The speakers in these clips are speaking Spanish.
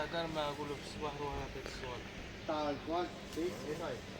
sacar me hago los bajos a la persona. Tal cual, sí, eso es.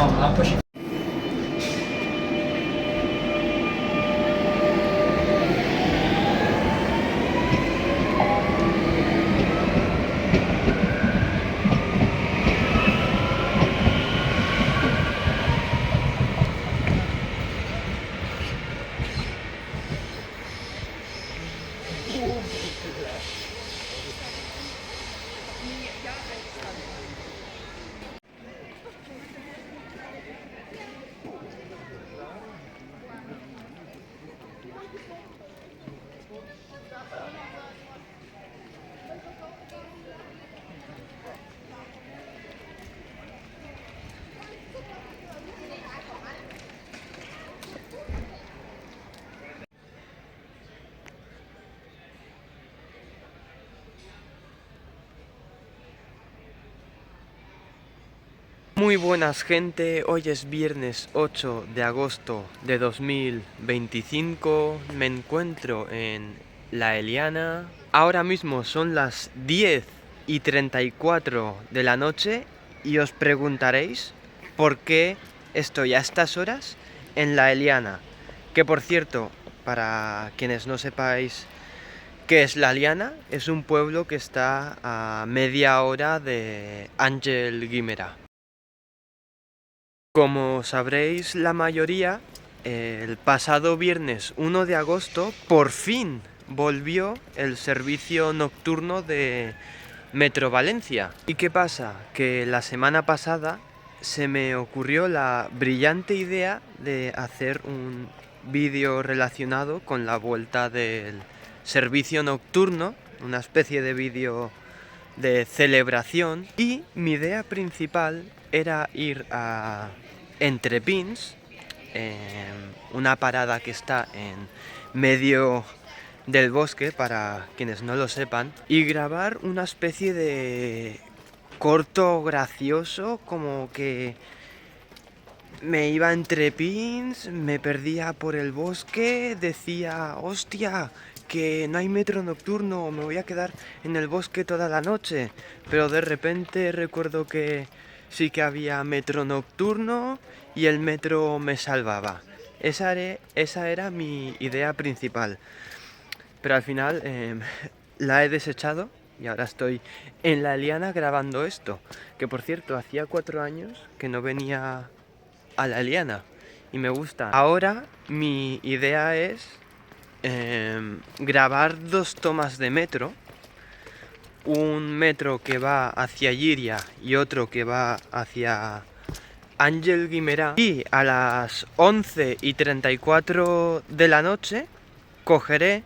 No, I'm pushing. Muy buenas gente, hoy es viernes 8 de agosto de 2025, me encuentro en La Eliana, ahora mismo son las 10:34 de la noche y os preguntaréis por qué estoy a estas horas en La Eliana, que por cierto, para quienes no sepáis qué es La Eliana, es un pueblo que está a media hora de Àngel Guimerà. Como sabréis la mayoría, el pasado viernes 1 de agosto por fin volvió el servicio nocturno de Metro Valencia. ¿Y qué pasa? Que la semana pasada se me ocurrió la brillante idea de hacer un vídeo relacionado con la vuelta del servicio nocturno, una especie de vídeo de celebración, y mi idea principal era ir a Entrepins, una parada que está en medio del bosque, para quienes no lo sepan, y grabar una especie de corto gracioso, como que me iba a Entrepins, me perdía por el bosque, decía, hostia, que no hay metro nocturno, me voy a quedar en el bosque toda la noche. Pero de repente recuerdo que sí que había metro nocturno y el metro me salvaba. Esa era mi idea principal. Pero al final la he desechado y ahora estoy en La Eliana grabando esto. Que por cierto, hacía 4 años que no venía a La Eliana y me gusta. Ahora mi idea es grabar 2 tomas de metro, un metro que va hacia Llíria y otro que va hacia Àngel Guimerà, y a las 11:34 de la noche cogeré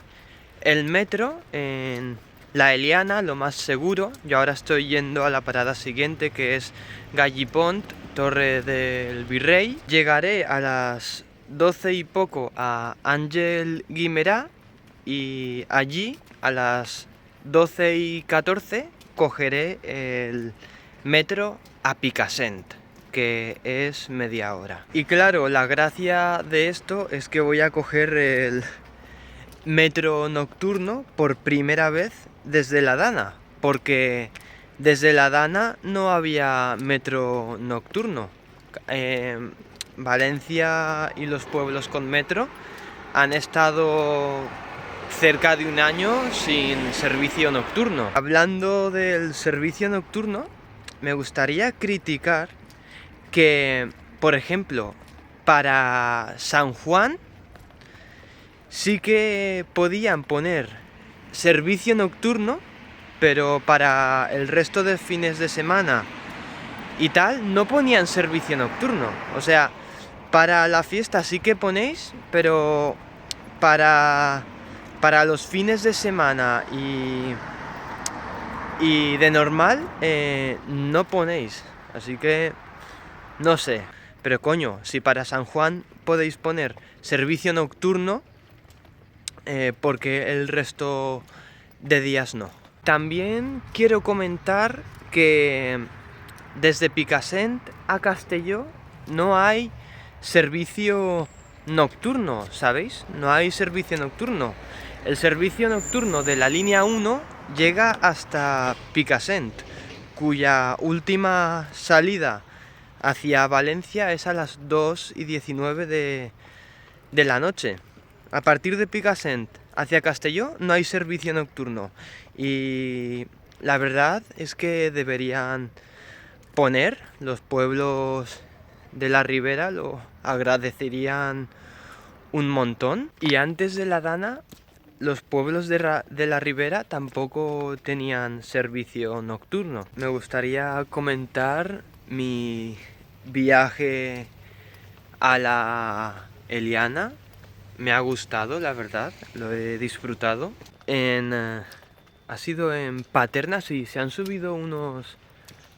el metro en La Eliana, lo más seguro. Yo ahora estoy yendo a la parada siguiente, que es Gallipont, Torre del Virrey. Llegaré a las 12 y poco a Àngel Guimerà y allí a las 12:14 cogeré el metro a Picassent, que es media hora. Y claro, la gracia de esto es que voy a coger el metro nocturno por primera vez desde La Dana, porque desde La Dana no había metro nocturno. Valencia y los pueblos con metro han estado cerca de un año sin servicio nocturno. Hablando del servicio nocturno, me gustaría criticar que, por ejemplo, para San Juan sí que podían poner servicio nocturno, pero para el resto de fines de semana y tal no ponían servicio nocturno. O sea, para la fiesta sí que ponéis, pero para los fines de semana y de normal no ponéis. Así que no sé. Pero coño, si para San Juan podéis poner servicio nocturno, porque el resto de días no. También quiero comentar que desde Picassent a Castelló no hay servicio nocturno, ¿sabéis? No hay servicio nocturno. El servicio nocturno de la línea 1 llega hasta Picassent, cuya última salida hacia Valencia es a las 2:19 de la noche. A partir de Picassent hacia Castelló no hay servicio nocturno. Y la verdad es que deberían poner, los pueblos de la Ribera lo agradecerían un montón. Y antes de la Dana, los pueblos de la Ribera tampoco tenían servicio nocturno. Me gustaría comentar mi viaje a la Eliana. Me ha gustado, la verdad, lo he disfrutado. Ha sido en Paterna, sí, se han subido unos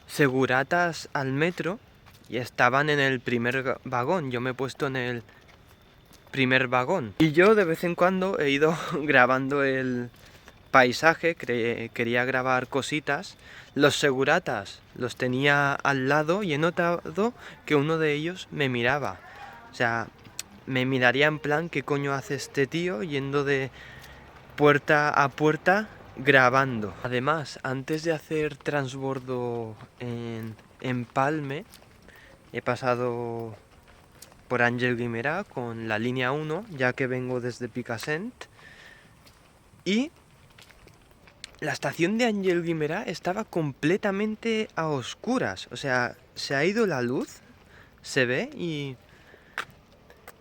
seguratas al metro y estaban en el primer vagón. Yo me he puesto en el primer vagón. Y yo de vez en cuando he ido grabando el paisaje, quería grabar cositas. Los seguratas los tenía al lado y he notado que uno de ellos me miraba. O sea, me miraría en plan, ¿qué coño hace este tío yendo de puerta a puerta grabando? Además, antes de hacer transbordo en Empalme, he pasado por Àngel Guimerà con la línea 1, ya que vengo desde Picassent. Y la estación de Àngel Guimerà estaba completamente a oscuras. O sea, se ha ido la luz, se ve, y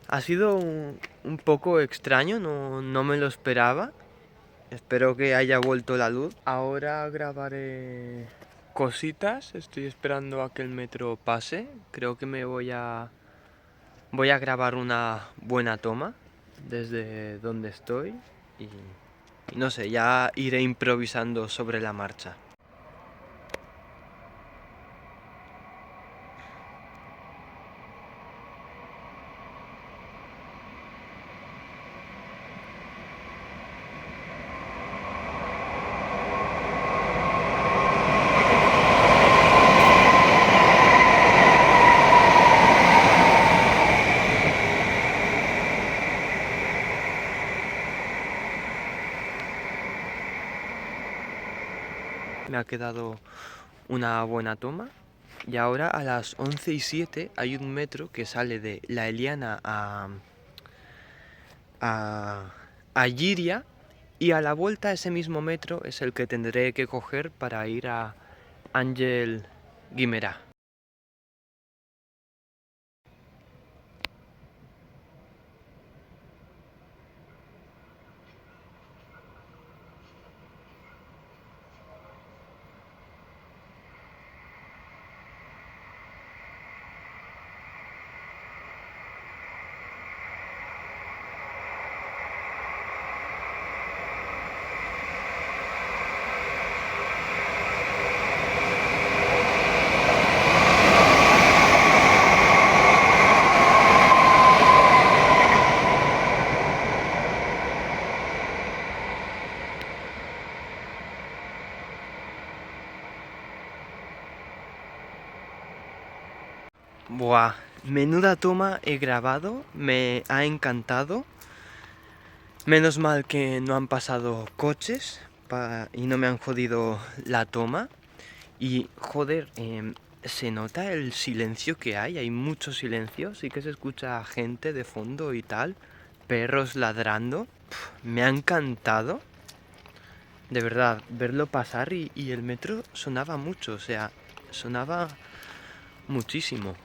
ha sido un poco extraño, no me lo esperaba. Espero que haya vuelto la luz. Ahora grabaré cositas, estoy esperando a que el metro pase. Creo que voy a grabar una buena toma desde donde estoy y no sé, ya iré improvisando sobre la marcha. Me ha quedado una buena toma. Y ahora a las 11:07 hay un metro que sale de La Eliana a Llíria, y a la vuelta ese mismo metro es el que tendré que coger para ir a Àngel Guimerà. Buah, menuda toma he grabado, me ha encantado. Menos mal que no han pasado coches y no me han jodido la toma. Y joder, se nota el silencio que hay mucho silencio, sí que se escucha gente de fondo y tal, perros ladrando. Me ha encantado, de verdad, verlo pasar y el metro sonaba mucho, o sea, sonaba muchísimo.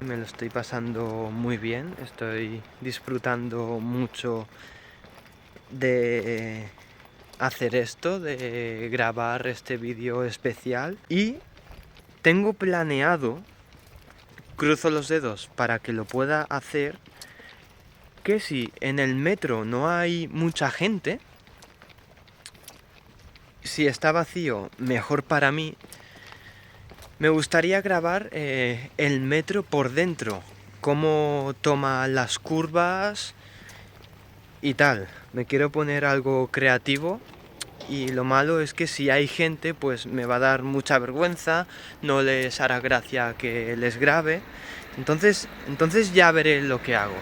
Me lo estoy pasando muy bien, estoy disfrutando mucho de hacer esto, de grabar este vídeo especial, y tengo planeado, cruzo los dedos para que lo pueda hacer, que si en el metro no hay mucha gente, si está vacío, mejor para mí. Me gustaría grabar el metro por dentro, cómo toma las curvas y tal. Me quiero poner algo creativo, y lo malo es que si hay gente pues me va a dar mucha vergüenza, no les hará gracia que les grabe. Entonces ya veré lo que hago.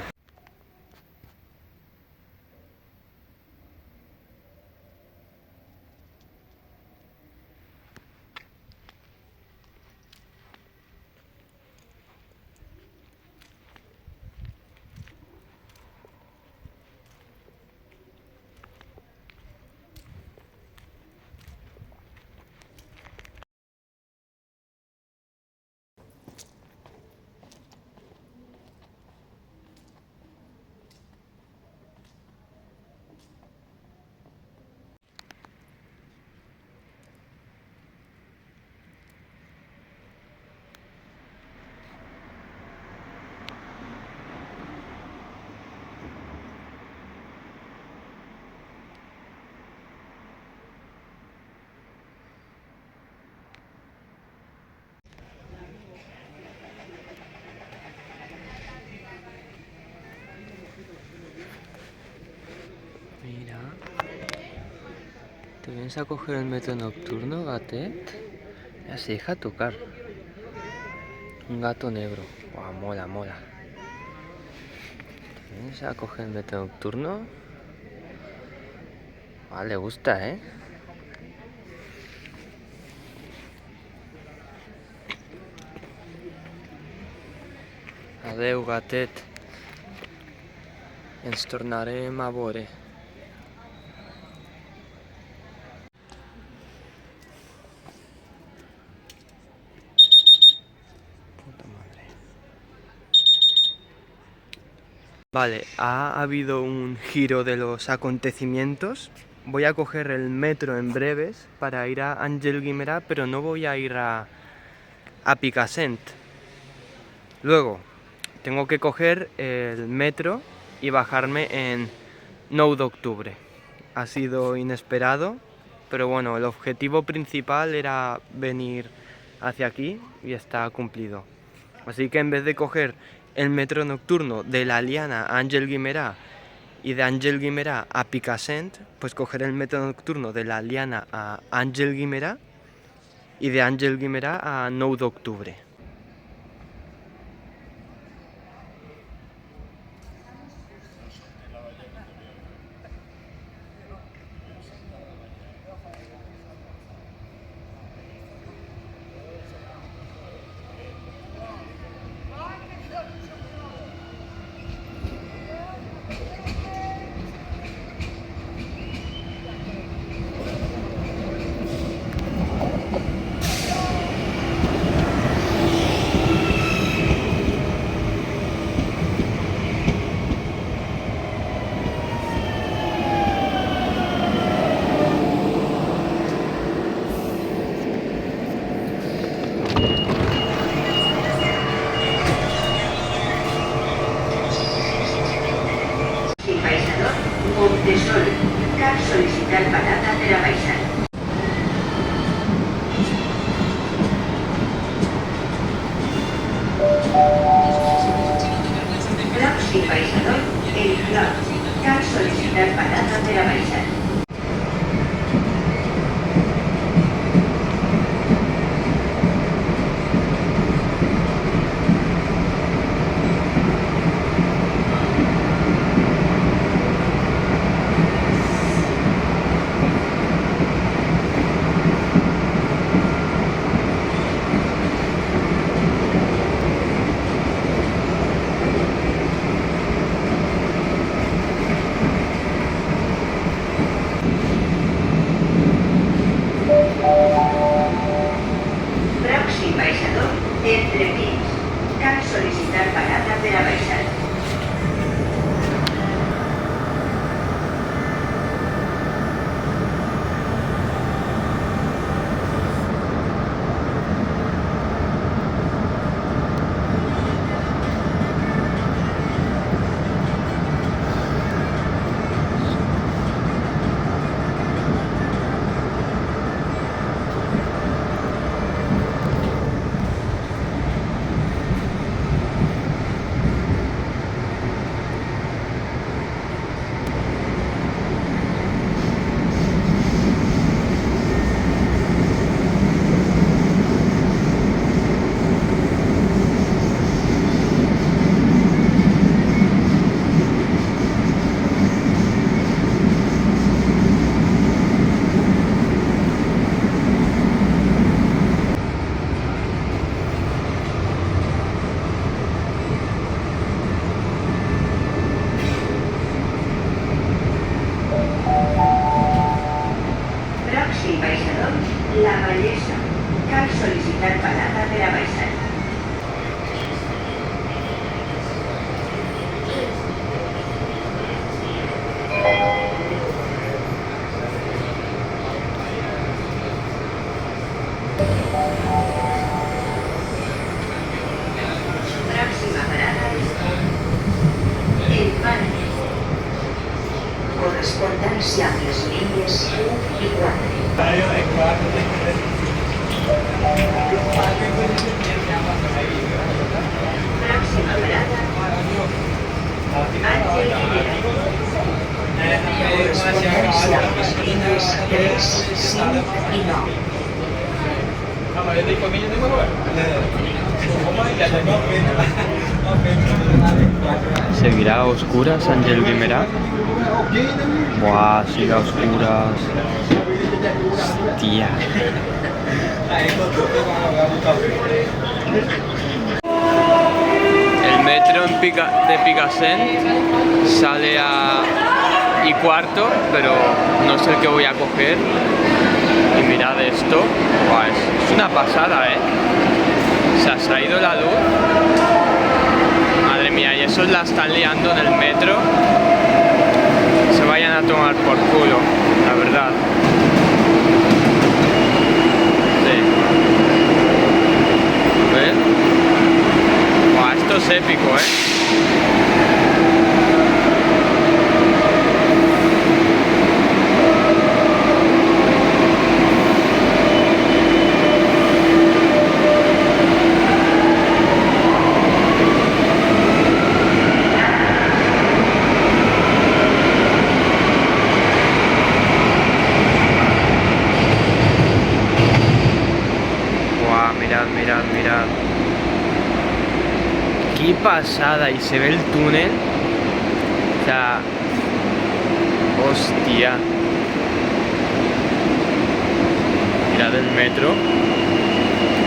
¿Te vienes a coger el metro nocturno, gatet? Ya se deja tocar. Un gato negro. Buah, mola, mola. ¿Te vienes a coger el metro nocturno? Ah, le gusta, ¿eh? Adeu, gatet. Ens tornarem a veure. Puta madre. Vale, ha habido un giro de los acontecimientos. Voy a coger el metro en breves para ir a Àngel Guimerà, pero no voy a ir a Picassent. Luego, tengo que coger el metro y bajarme en 9 de octubre. Ha sido inesperado, pero bueno, el objetivo principal era venir hacia aquí y está cumplido. Así que en vez de coger el metro nocturno de la Liana a Àngel Guimerà y de Àngel Guimerà a Picassent, pues coger el metro nocturno de la Liana a Àngel Guimerà y de Àngel Guimerà a 9 de octubre. Montesol, cal sol·licitar parada per a baixar. Pròxim baixador, el Clot, cal sol·licitar parada per a baixar. Entre Pins, cal sol·licitar parada per a baixar. La Vallesa, cal sol·licitar parada per a baixar. Pròxima parada, el Parc. Correspondència amb les línies 1 i 4. É 4. Conexión líneas 3, 5 y 9. ¿Seguirá a oscuras Ángel Guimerà? Buah, sigue a oscuras. Hostia. El metro de Picassent sale a y cuarto, pero no sé el que voy a coger. Y mirad esto. Buah, es una pasada, se ha ido la luz. Madre mía, y esos la están liando en el metro. Se vayan a tomar por culo, la verdad. Sí. ¿Ves? Buah, esto es épico, Mirad. Qué pasada, y se ve el túnel. O sea, hostia. Mirad el metro.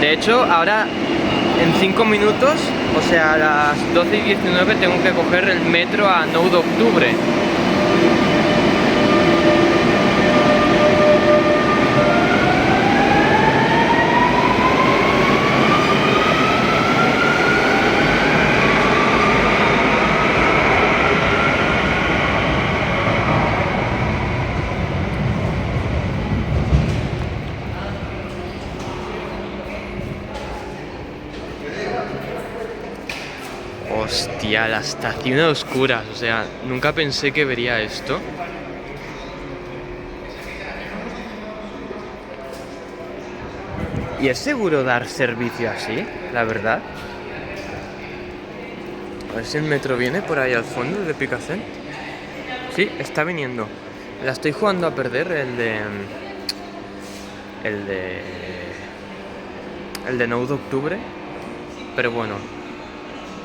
De hecho, ahora en 5 minutos, o sea, a las 12:19 tengo que coger el metro a 9 de octubre. Hostia, la estación a oscuras, o sea, nunca pensé que vería esto. ¿Y es seguro dar servicio así, la verdad? A ver si el metro viene por ahí al fondo de Picassent. Sí, está viniendo. La estoy jugando a perder, el de 9 de octubre. Pero bueno,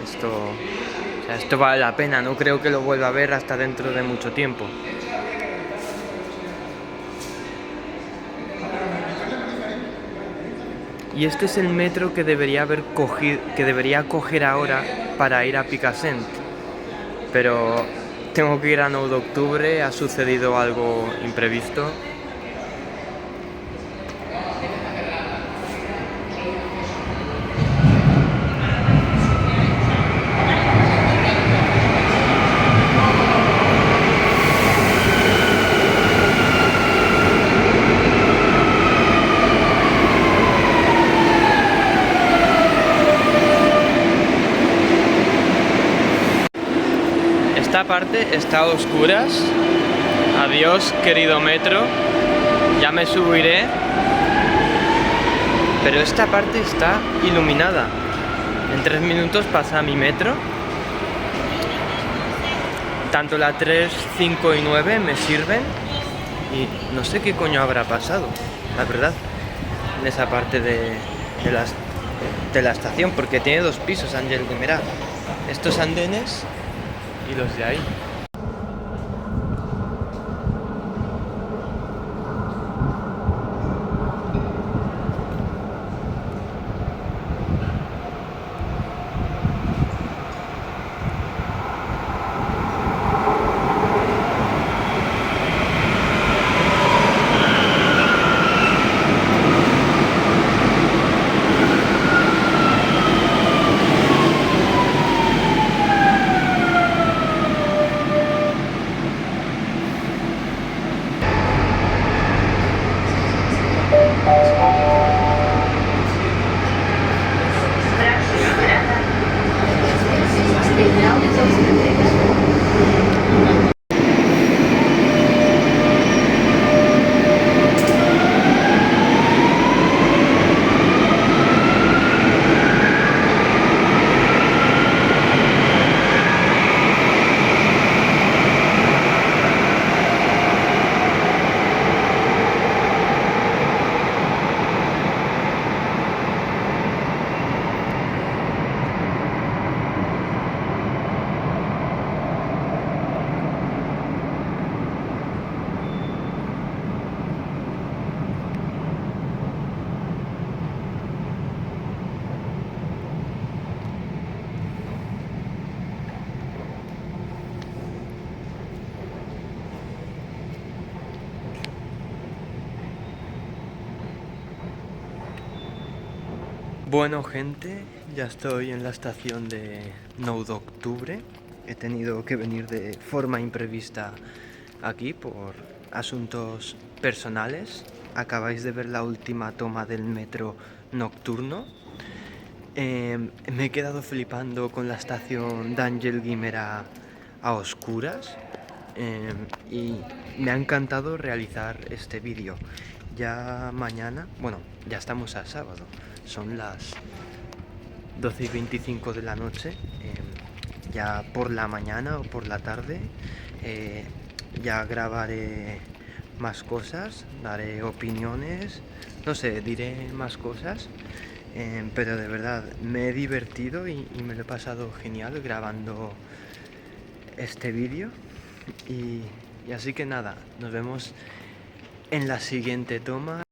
esto vale la pena, no creo que lo vuelva a ver hasta dentro de mucho tiempo. Y este es el metro que debería coger ahora para ir a Picassent. Pero tengo que ir a 9 de octubre, ha sucedido algo imprevisto. Esta parte está a oscuras. Adiós, querido metro. Ya me subiré. Pero esta parte está iluminada. En 3 minutos pasa mi metro. Tanto la 3, 5 y 9 me sirven. Y no sé qué coño habrá pasado, la verdad, en esa parte de la estación, porque tiene 2 pisos, Ángel Guimerà. Estos andenes y los de ahí. Bueno, gente, ya estoy en la estación de 9 de octubre. He tenido que venir de forma imprevista aquí por asuntos personales. Acabáis de ver la última toma del metro nocturno. Me he quedado flipando con la estación d'Àngel Guimerà a oscuras. Y me ha encantado realizar este vídeo. Ya mañana, bueno, ya estamos a sábado, son las 12:25 de la noche. Ya por la mañana o por la tarde ya grabaré más cosas, daré opiniones, no sé, diré más cosas. Pero de verdad me he divertido y me lo he pasado genial grabando este vídeo. Y así que nada, nos vemos en la siguiente toma.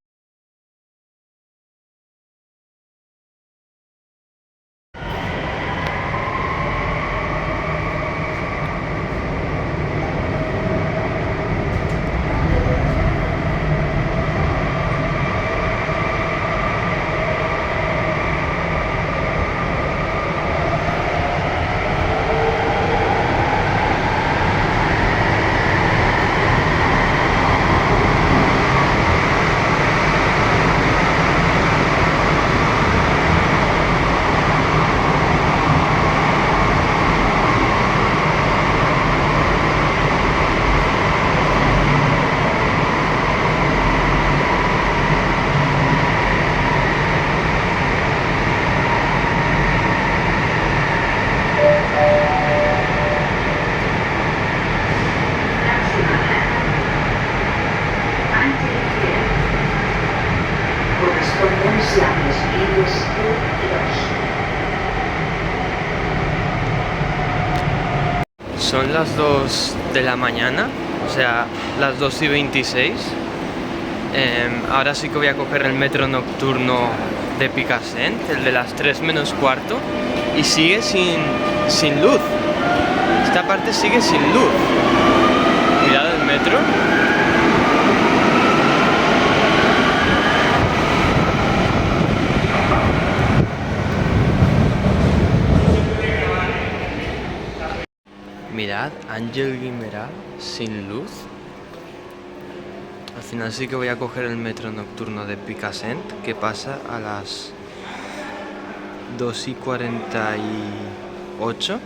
Correspondencia a las líneas 1 y 2. Son las 2 de la mañana, o sea, las 2:26. Ahora sí que voy a coger el metro nocturno de Picassent, el de las 3 menos cuarto, y sigue sin luz. Esta parte sigue sin luz. Mirad el metro. Mirad, Àngel Guimerà sin luz. Al final sí que voy a coger el metro nocturno de Picassent, que pasa a las 2:48.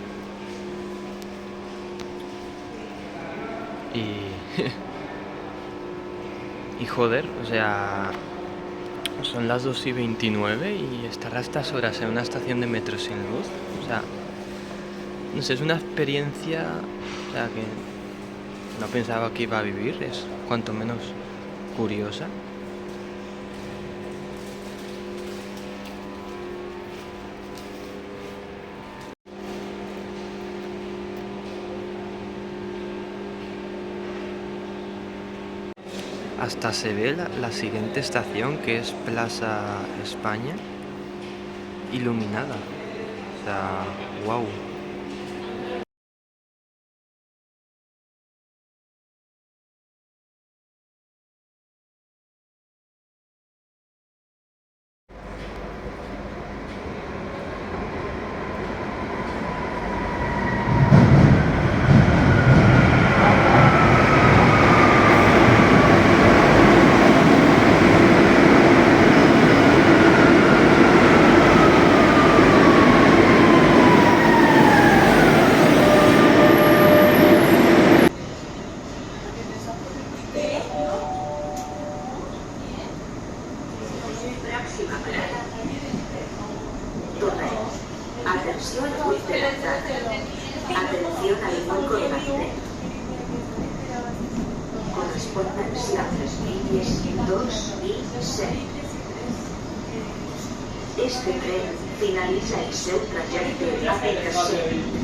Y joder, o sea, son las 2:29 y estar a estas horas en una estación de metro sin luz, o sea, no sé, es una experiencia, o sea, que no pensaba que iba a vivir, es cuanto menos curiosa. Hasta se ve la siguiente estación, que es Plaza España, iluminada. O sea, wow. Próxima parada. Torre. Atención al bus de la entrada. Atención al banco de Madrid. Correspondencia a las líneas 2 y 6. Este tren finalitza el seu trajecte a Picassent.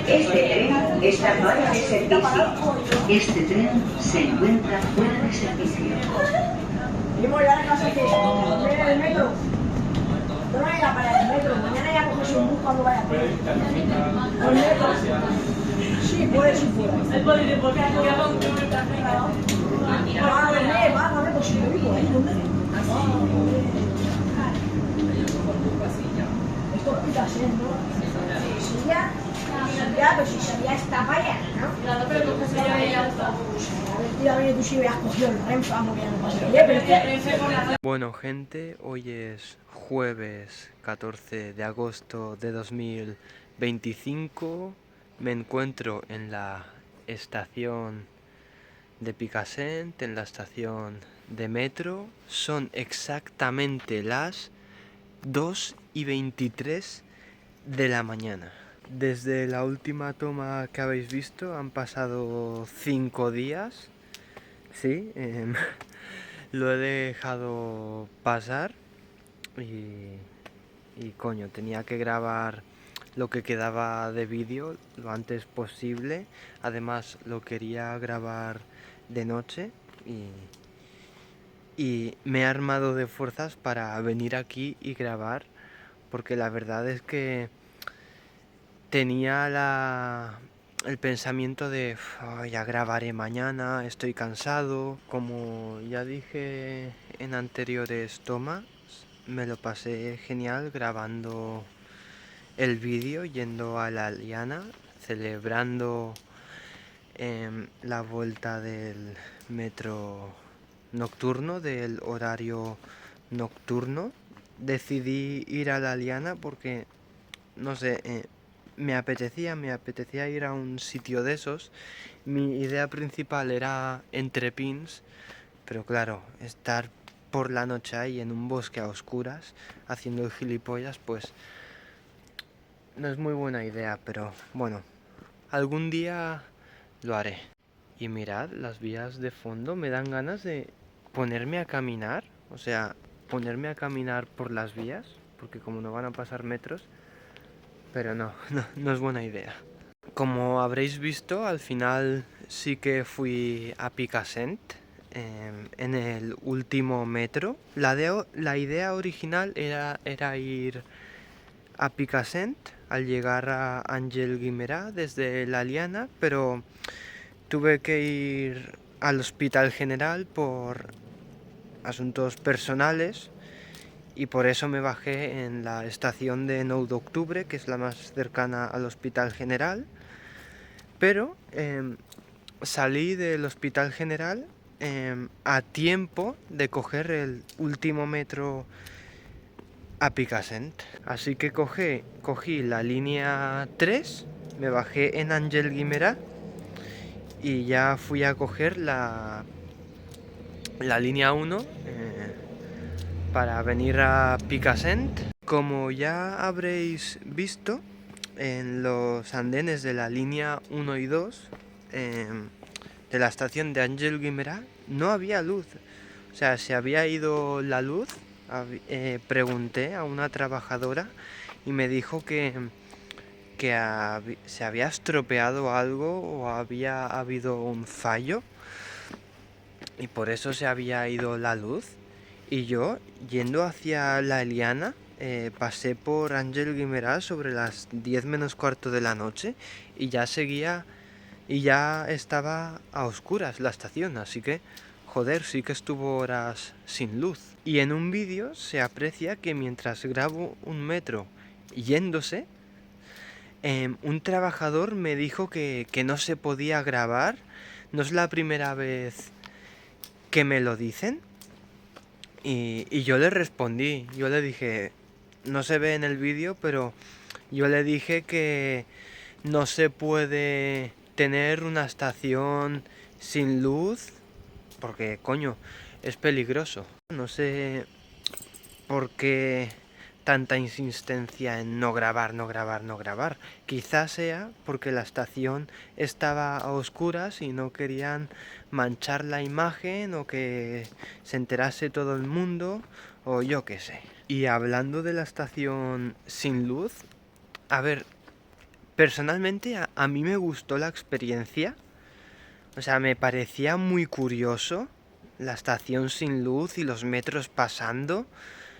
Este tren está fuera de servicio. Este tren se encuentra fuera de servicio. Primo, ya la casa que viene el metro. No vaya para el metro. Mañana ya coges un bus cuando vaya. ¿El metro? Sí, puede ser fuera. El puede ir porque hay que hacer un cambio de carrera. Vale, pues si lo digo, esto es Picasen, ¿no? Sí, ya, pero si sabía esta valla, ¿no? Claro, pero tú se ya está. A ver, tira bien, tú si hubieras cogido el Renfe, vamos, que ya no pasa. Pero es que... Bueno, gente, hoy es jueves 14 de agosto de 2025. Me encuentro en la estación de Picassent, en la estación de metro. Son exactamente las 2:23 de la mañana. Desde la última toma que habéis visto han pasado 5 días. Sí, lo he dejado pasar y coño, tenía que grabar lo que quedaba de vídeo lo antes posible. Además lo quería grabar de noche y me he armado de fuerzas para venir aquí y grabar, porque la verdad es que tenía el pensamiento de ya grabaré mañana, estoy cansado. Como ya dije en anteriores tomas, me lo pasé genial grabando el vídeo, yendo a la Liana, celebrando la vuelta del metro nocturno, del horario nocturno. Decidí ir a la Liana porque, no sé, me apetecía ir a un sitio de esos. Mi idea principal era Entrepins, pero claro, estar por la noche ahí en un bosque a oscuras haciendo el gilipollas, pues no es muy buena idea, pero bueno, algún día lo haré. Y mirad, las vías de fondo me dan ganas de ponerme a caminar, o sea, ponerme a caminar por las vías, porque como no van a pasar metros, pero no es buena idea. Como habréis visto, al final sí que fui a Picassent en el último metro. La idea original era ir a Picassent al llegar a Àngel Guimerà desde la Liana, pero tuve que ir al Hospital General por asuntos personales y por eso me bajé en la estación de 9 de octubre, que es la más cercana al Hospital General. Pero salí del Hospital General a tiempo de coger el último metro a Picassent. Así que cogí la línea 3, me bajé en Àngel Guimerà y ya fui a coger la línea 1 para venir a Picassent. Como ya habréis visto, en los andenes de la línea 1 y 2 de la estación de Àngel Guimerà no había luz. O sea, se había ido la luz. Pregunté a una trabajadora y me dijo que se había estropeado algo o había habido un fallo y por eso se había ido la luz. Y yo, yendo hacia la Liana, pasé por Àngel Guimerà sobre las 10 menos cuarto de la noche y ya estaba a oscuras la estación, así que joder, sí que estuvo horas sin luz. Y en un vídeo se aprecia que mientras grabo un metro yéndose, un trabajador me dijo que no se podía grabar. No es la primera vez que me lo dicen. Y yo le respondí, yo le dije, no se ve en el vídeo, pero yo le dije que no se puede tener una estación sin luz, porque coño, es peligroso. No sé por qué tanta insistencia en no grabar, no grabar, no grabar? Quizás sea porque la estación estaba a oscuras y no querían manchar la imagen o que se enterase todo el mundo, o yo qué sé. Y hablando de la estación sin luz, a ver, personalmente a mí me gustó la experiencia. O sea, me parecía muy curioso la estación sin luz y los metros pasando.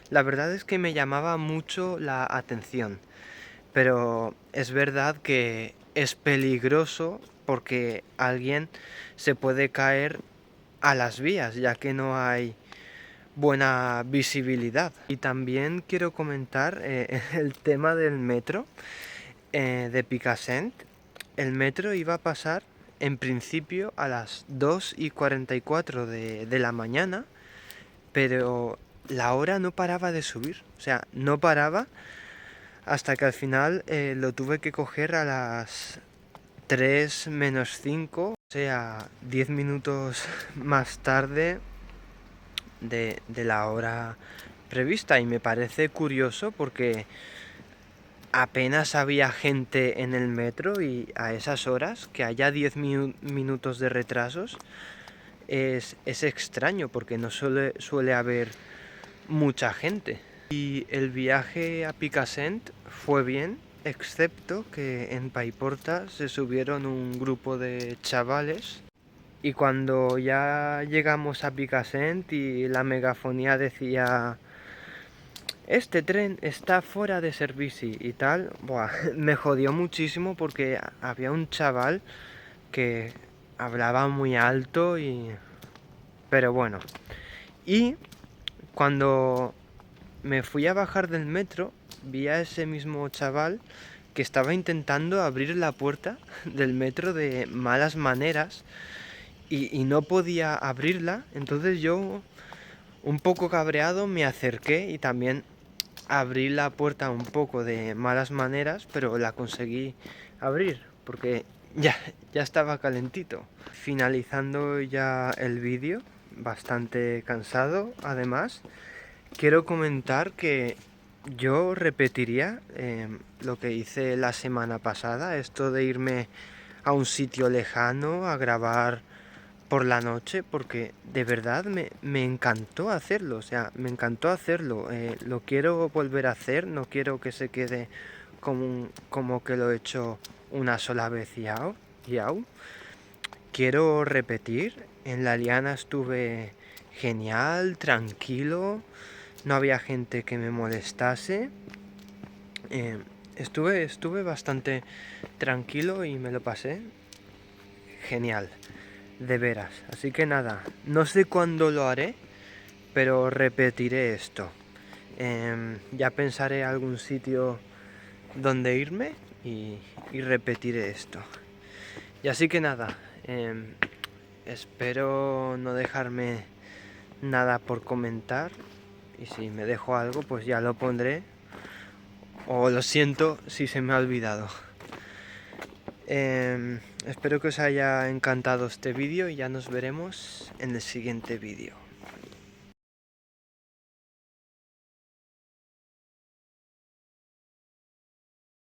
La verdad es que me llamaba mucho la atención. Pero es verdad que es peligroso porque alguien se puede caer a las vías, ya que no hay buena visibilidad. Y también quiero comentar el tema del metro de Picassent. El metro iba a pasar en principio a las 2:44 de la mañana, pero la hora no paraba de subir, o sea, no paraba hasta que al final lo tuve que coger a las 3 menos 5, o sea, 10 minutos más tarde de la hora prevista. Y me parece curioso porque apenas había gente en el metro y a esas horas que haya 10 minutos de retrasos es extraño porque no suele haber mucha gente. Y el viaje a Picassent fue bien, excepto que en Paiporta se subieron un grupo de chavales y cuando ya llegamos a Picassent y la megafonía decía: este tren está fuera de servicio y tal, buah, me jodió muchísimo porque había un chaval que hablaba muy alto y... Pero bueno. Y cuando me fui a bajar del metro, vi a ese mismo chaval que estaba intentando abrir la puerta del metro de malas maneras y no podía abrirla. Entonces yo, un poco cabreado, me acerqué y también abrí la puerta un poco de malas maneras, pero la conseguí abrir porque ya estaba calentito. Finalizando ya el vídeo, bastante cansado. Además, quiero comentar que yo repetiría lo que hice la semana pasada, esto de irme a un sitio lejano a grabar por la noche, porque de verdad me encantó hacerlo, o sea, me encantó hacerlo. Lo quiero volver a hacer, no quiero que se quede como que lo he hecho una sola vez y au. Quiero repetir. En la liana estuve genial, tranquilo, no había gente que me molestase. Estuve bastante tranquilo y me lo pasé genial, de veras. Así que nada, no sé cuándo lo haré, pero repetiré esto. Ya pensaré algún sitio donde irme y repetiré esto. Y así que nada, espero no dejarme nada por comentar. Y si me dejo algo, pues ya lo pondré. O lo siento si se me ha olvidado. Espero que os haya encantado este vídeo y ya nos veremos en el siguiente vídeo.